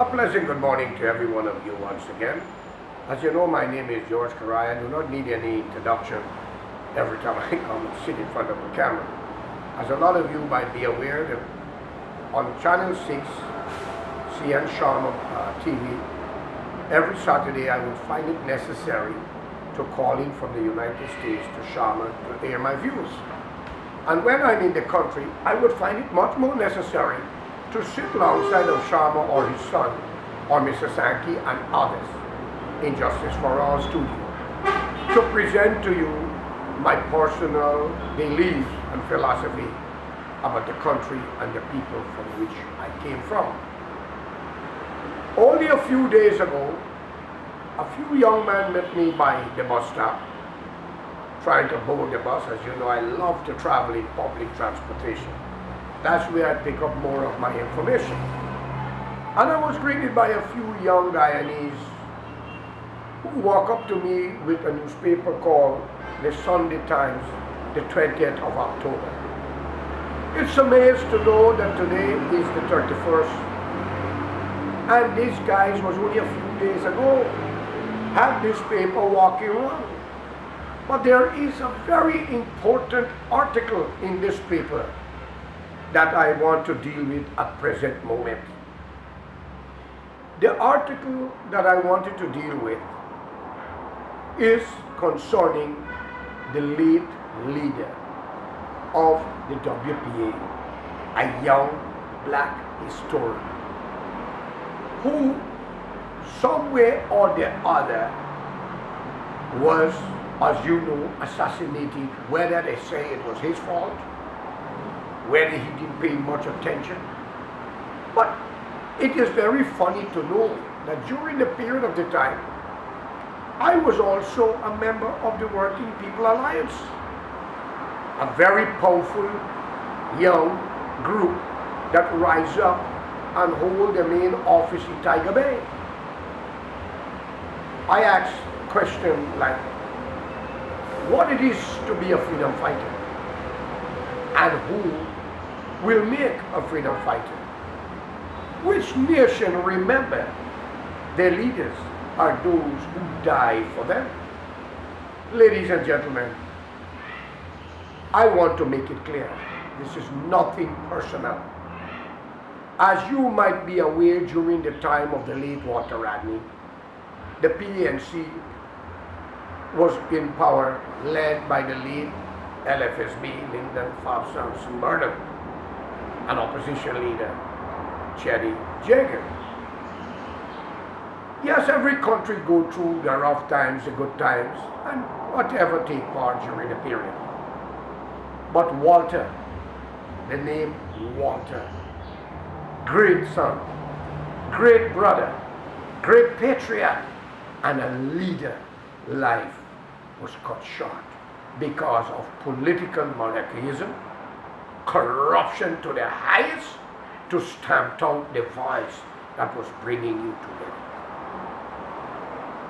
A pleasant good morning to every one of you once again. As you know, my name is George Correia. I do not need any introduction every time I come and sit in front of the camera. As a lot of you might be aware, that on Channel 6, CN Sharma TV, every Saturday I would find it necessary to call in from the United States to Sharma to air my views. And when I'm in the country, I would find it much more necessary to sit alongside of Sharma or his son, or Mr. Sankey and others in Justice for All studio, to present to you my personal belief and philosophy about the country and the people from which I came from. Only a few days ago, a few young men met me by the bus stop, trying to board the bus. As you know, I love to travel in public transportation. That's where I pick up more of my information. And I was greeted by a few young Guyanese who walk up to me with a newspaper called the Sunday Times, the 20th of October. It's amazing to know that today is the 31st, and these guys was only a few days ago had this paper walking around. But there is a very important article in this paper that I want to deal with at present moment. The article that I wanted to deal with is concerning the late leader of the WPA, a young black historian, who some way or the other was, as you know, assassinated, whether they say it was his fault, whether he didn't pay much attention. But it is very funny to know that during the period of the time, I was also a member of the Working People Alliance, a very powerful young group that rise up and hold the main office in Tiger Bay. I asked questions like, what it is to be a freedom fighter, and who will make a freedom fighter? Which nation remember their leaders are those who die for them? Ladies and gentlemen, I want to make it clear, this is nothing personal. As you might be aware, during the time of the late Walter Rodney, the PNC was in power, led by the late LFSB, Lyndon Faustus Burnham, an opposition leader, Chetty Jagan. Yes, every country go through the rough times, the good times, and whatever take part during the period. But Walter, the name Walter, great son, great brother, great patriot, and a leader, life was cut short because of political monarchism, corruption to the highest, to stamp out the voice that was bringing you together.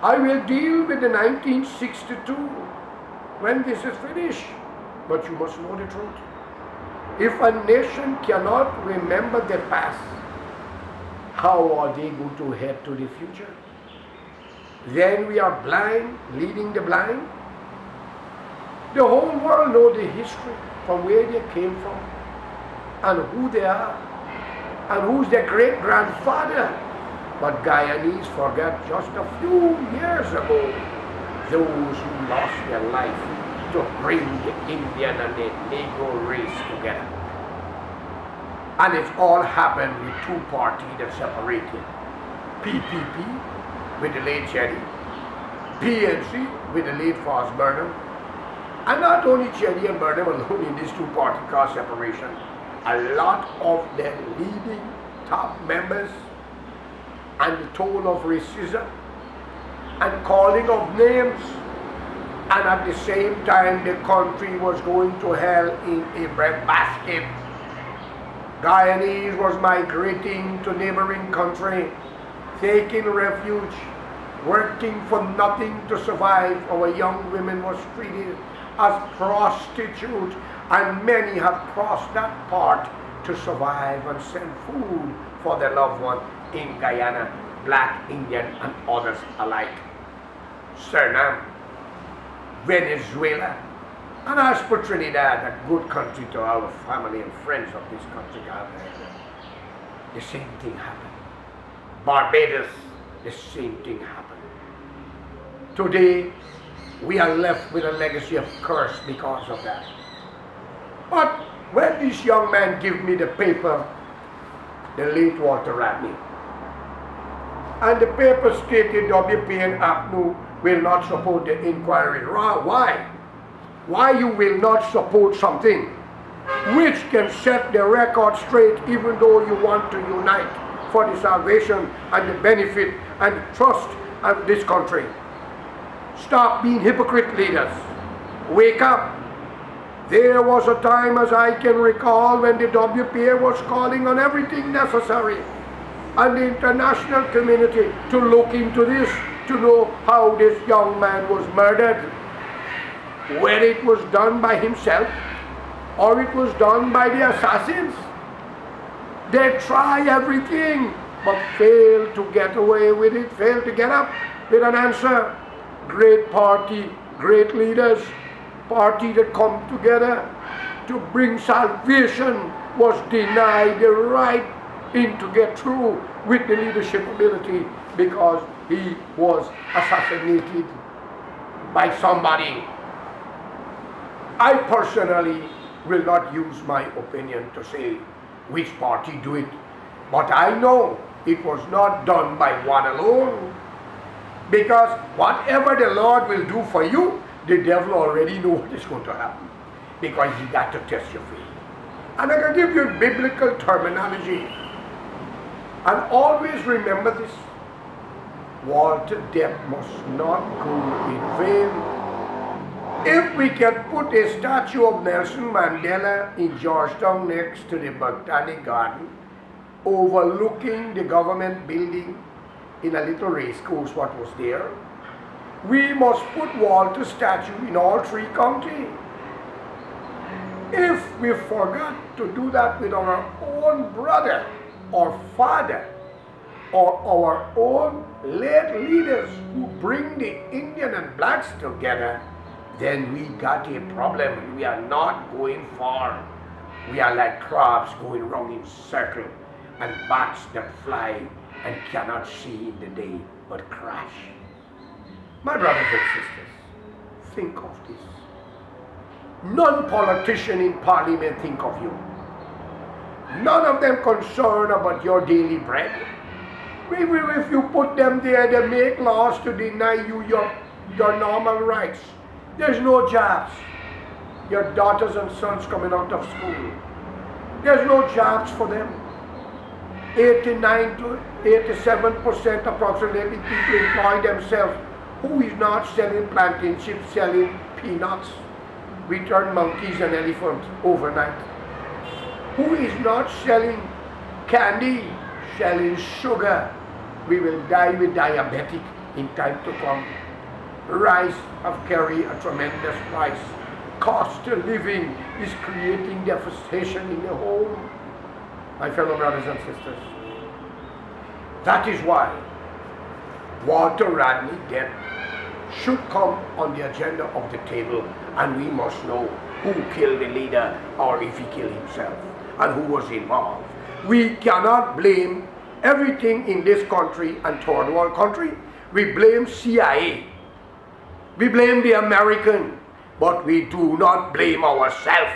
I will deal with the 1962 when this is finished, but you must know the truth. If a nation cannot remember the past, how are they going to head to the future? Then we are blind, leading the blind. The whole world knows the history, from where they came from, and who they are, and who's their great-grandfather. But Guyanese forget just a few years ago those who lost their life to bring the Indian and the Negro race together. And it all happened with two parties that separated. PPP with the late Chetty, PNC with the late Faustus Burnham. And not only Chetty and Burnham alone in this two-party caused separation, a lot of their leading top members, and the tone of racism and calling of names, and at the same time the country was going to hell in a breadbasket. Guyanese was migrating to neighboring country, taking refuge, working for nothing to survive. Our young women was treated as prostitutes, and many have crossed that part to survive and send food for their loved one in Guyana, black, Indian, and others alike. Suriname, Venezuela, and as per Trinidad, a good country to our family and friends of this country, the same thing happened. Barbados, the same thing happened. Today, we are left with a legacy of curse because of that. But when this young man gave me the paper, the late Walter Rodney, and the paper stated WPA and APNU will not support the inquiry. Why? Why you will not support something which can set the record straight even though you want to unite for the salvation and the benefit and the trust of this country? Stop being hypocrite leaders. Wake up. There was a time, as I can recall, when the WPA was calling on everything necessary and the international community to look into this, to know how this young man was murdered. Whether it was done by himself or it was done by the assassins. They try everything but fail to get away with it, fail to get up with an answer. Great party, great leaders, party that come together to bring salvation was denied the right in to get through with the leadership ability because he was assassinated by somebody. I personally will not use my opinion to say which party do it, but I know it was not done by one alone, because whatever the Lord will do for you, the devil already knows what is going to happen, because he got to test your faith. And I can give you biblical terminology, and always remember this: Walter death must not go in vain. If we can put a statue of Nelson Mandela in Georgetown next to the Botanic Garden, overlooking the government building in a little race course what was there, we must put Walter's statue in all three counties. If we forgot to do that with our own brother or father or our own late leaders who bring the Indian and blacks together, then we got a problem. We are not going far. We are like crabs going round in circle and bats that fly and cannot see in the day but crash. My brothers and sisters, think of this. None politician in parliament think of you. None of them concerned about your daily bread. If you put them there, they make laws to deny you your normal rights. There's no jobs. Your daughters and sons coming out of school. There's no jobs for them. 89 to 87% approximately people employ themselves. Who is not selling plantain chips, selling peanuts? We turn monkeys and elephants overnight. Who is not selling candy, selling sugar? We will die with diabetic in time to come. Rice have carried a tremendous price. Cost of living is creating devastation in the home. My fellow brothers and sisters, that is why Walter Rodney death should come on the agenda of the table, and we must know who killed the leader or if he killed himself and who was involved. We cannot blame everything in this country and third world country. We blame CIA. We blame the American, but we do not blame ourselves.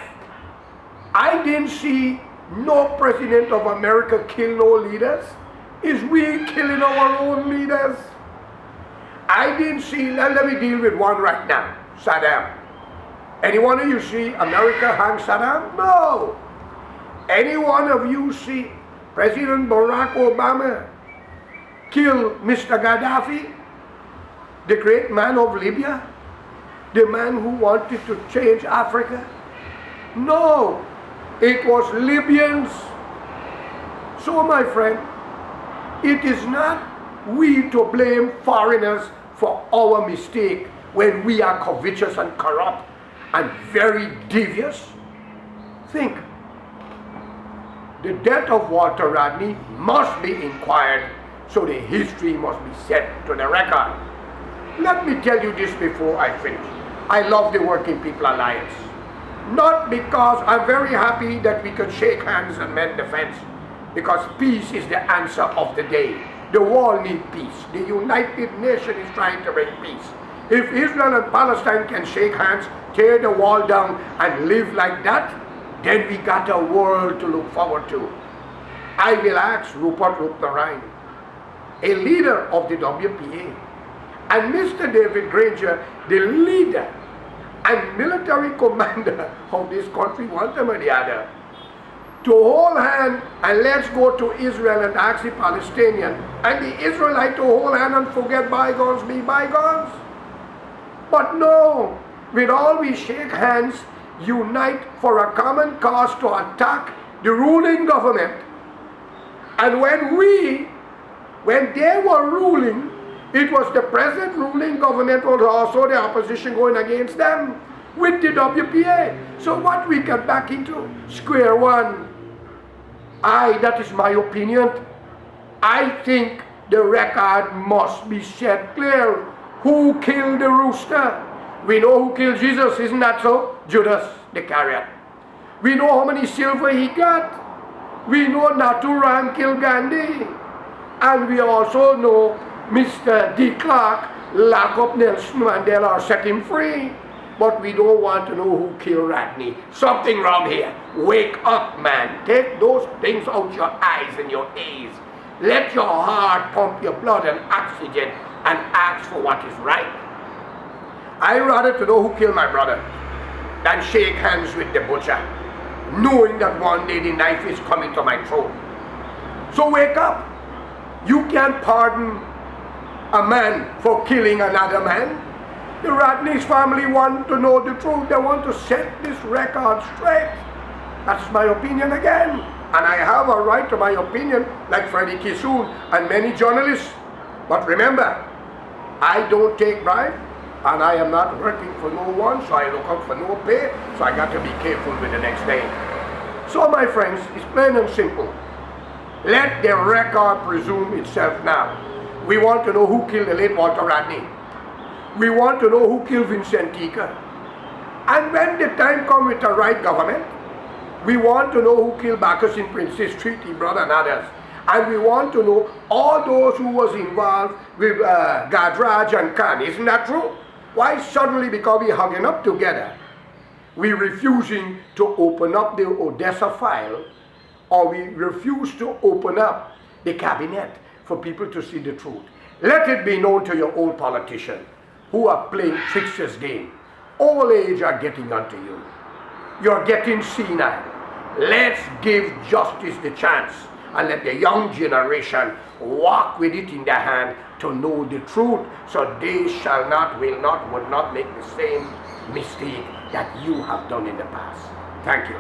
I didn't see no president of America kill no leaders. Is we killing our own leaders? I didn't see, let me deal with one right now, Saddam. Any one of you see America hang Saddam? No. Any one of you see President Barack Obama kill Mr. Gaddafi, the great man of Libya, the man who wanted to change Africa? No, it was Libyans. So my friend, it is not we to blame foreigners for our mistake when we are covetous and corrupt and very devious. Think, The death of Walter Rodney must be inquired, so the history must be set to the record. Let me tell you this before I finish. I love the Working People Alliance. Not because I'm very happy that we could shake hands and mend the fence, because peace is the answer of the day. The world needs peace. The United Nations is trying to bring peace. If Israel and Palestine can shake hands, tear the wall down, and live like that, then we got a world to look forward to. I will ask Rupert Rupnarain, a leader of the WPA, and Mr. David Granger, the leader and military commander of this country, one time or the other, to hold hand and let's go to Israel and ask the Palestinian and the Israelite to hold hand and forget bygones be bygones. But no, with all we shake hands, unite for a common cause to attack the ruling government. And when they were ruling, it was the present ruling government was also the opposition going against them with the WPA. So what we get back into? Square one. That is my opinion. I think the record must be set clear. Who killed the rooster? We know who killed Jesus, isn't that so? Judas the Iscariot. We know how many silver he got. We know Natu Ram killed Gandhi. And we also know Mr. D. Clark lock up Nelson Mandela or set him free. But we don't want to know who killed Rodney. Something wrong here. Wake up, man. Take those things out your eyes and your ears. Let your heart pump your blood and oxygen and ask for what is right. I'd rather to know who killed my brother than shake hands with the butcher, knowing that one day the knife is coming to my throat. So wake up. You can't pardon a man for killing another man. The Rodney's family want to know the truth. They want to set this record straight. That's my opinion again. And I have a right to my opinion, like Freddie Kissoon and many journalists. But remember, I don't take bribe, and I am not working for no one, so I look out for no pay, so I got to be careful with the next day. So my friends, it's plain and simple. Let the record presume itself now. We want to know who killed the late Walter Rodney. We want to know who killed Vincent Tika. And when the time comes with the right government, we want to know who killed Bacchus in Princess Treaty, brother and others. And we want to know all those who was involved with Gadraj and Khan. Isn't that true? Why suddenly, because we're hugging up together, we're refusing to open up the Odessa file, or we refuse to open up the cabinet for people to see the truth? Let it be known to your old politicians who are playing tricksters game. Old age are getting unto you. You're getting senile. Let's give justice the chance and let the young generation walk with it in their hand to know the truth, so they shall not, will not, would not make the same mistake that you have done in the past. Thank you.